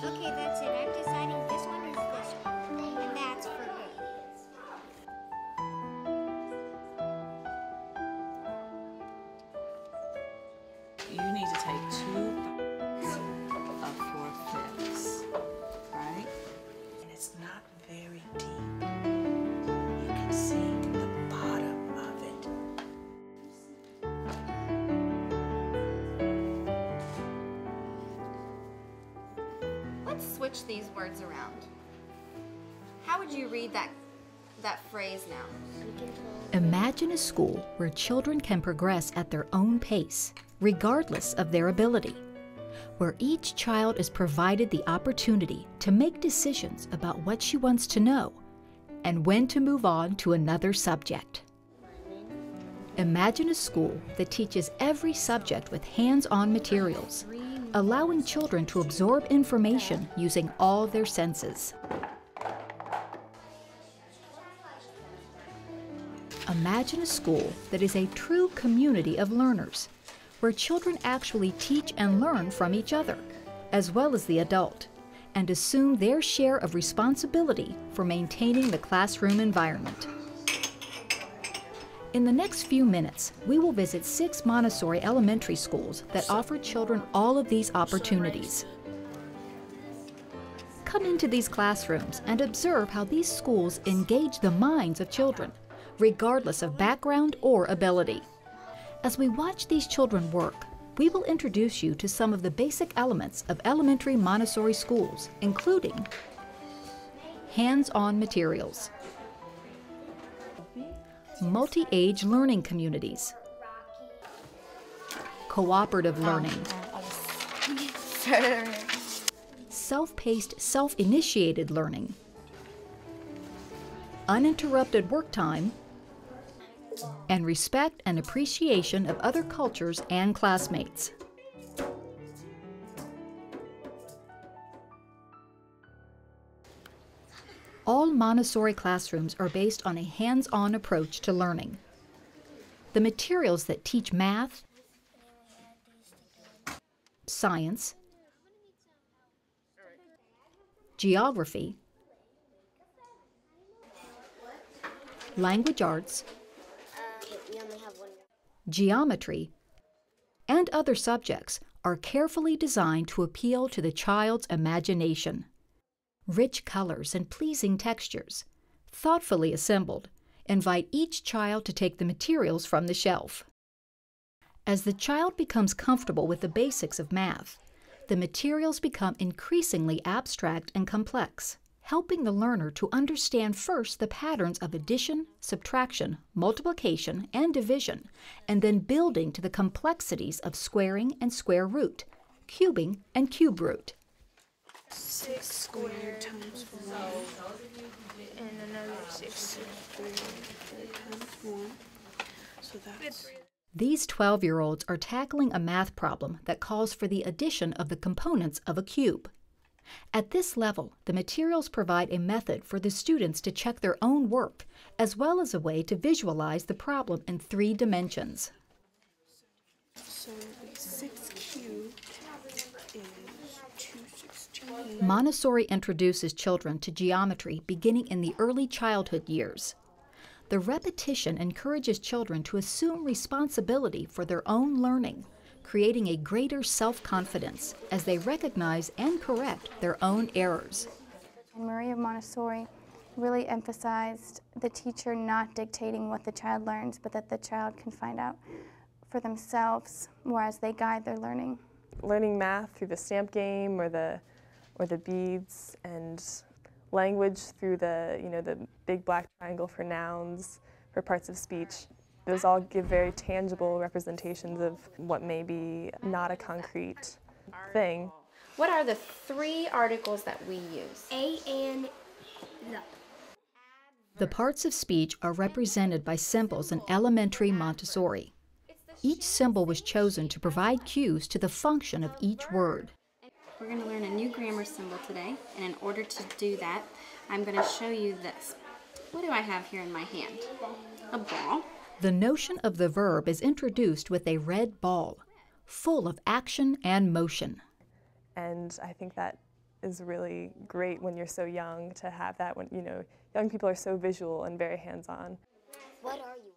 Okay, that's it. I'm deciding this one is this one. And that's for me. You need to take 2/3 of 4/5, right? And it's not very deep. You can see the bottom of it. Let's switch these words around. How would you read that phrase now? Imagine a school where children can progress at their own pace, regardless of their ability, where each child is provided the opportunity to make decisions about what she wants to know and when to move on to another subject. Imagine a school that teaches every subject with hands-on materials, allowing children to absorb information using all their senses. Imagine a school that is a true community of learners, where children actually teach and learn from each other, as well as the adult, and assume their share of responsibility for maintaining the classroom environment. In the next few minutes, we will visit 6 Montessori elementary schools that offer children all of these opportunities. Come into these classrooms and observe how these schools engage the minds of children, regardless of background or ability. As we watch these children work, we will introduce you to some of the basic elements of elementary Montessori schools, including hands-on materials, multi-age learning communities, cooperative learning, self-paced, self-initiated learning, uninterrupted work time, and respect and appreciation of other cultures and classmates. All Montessori classrooms are based on a hands-on approach to learning. The materials that teach math, science, geography, language arts, geometry, and other subjects are carefully designed to appeal to the child's imagination. Rich colors and pleasing textures, thoughtfully assembled, invite each child to take the materials from the shelf. As the child becomes comfortable with the basics of math, the materials become increasingly abstract and complex, helping the learner to understand first the patterns of addition, subtraction, multiplication, and division, and then building to the complexities of squaring and square root, cubing and cube root. 6 squared times 1, and another 6 squared times 1, so that's... These 12-year-olds are tackling a math problem that calls for the addition of the components of a cube. At this level, the materials provide a method for the students to check their own work, as well as a way to visualize the problem in 3 dimensions. So 6 cubed is 216. Montessori introduces children to geometry beginning in the early childhood years. The repetition encourages children to assume responsibility for their own learning, creating a greater self-confidence as they recognize and correct their own errors. And Maria Montessori really emphasized the teacher not dictating what the child learns, but that the child can find out for themselves more as they guide their learning. Learning math through the stamp game or the beads, and language through the big black triangle for nouns, for parts of speech. Those all give very tangible representations of what may be not a concrete thing. What are the 3 articles that we use? A and the. The parts of speech are represented by symbols in elementary Montessori. Each symbol was chosen to provide cues to the function of each word. We're going to learn a new grammar symbol today, and in order to do that, I'm going to show you this. What do I have here in my hand? A ball. The notion of the verb is introduced with a red ball, full of action and motion. And I think that is really great when you're so young to have that when, you know, young people are so visual and very hands-on. What are you?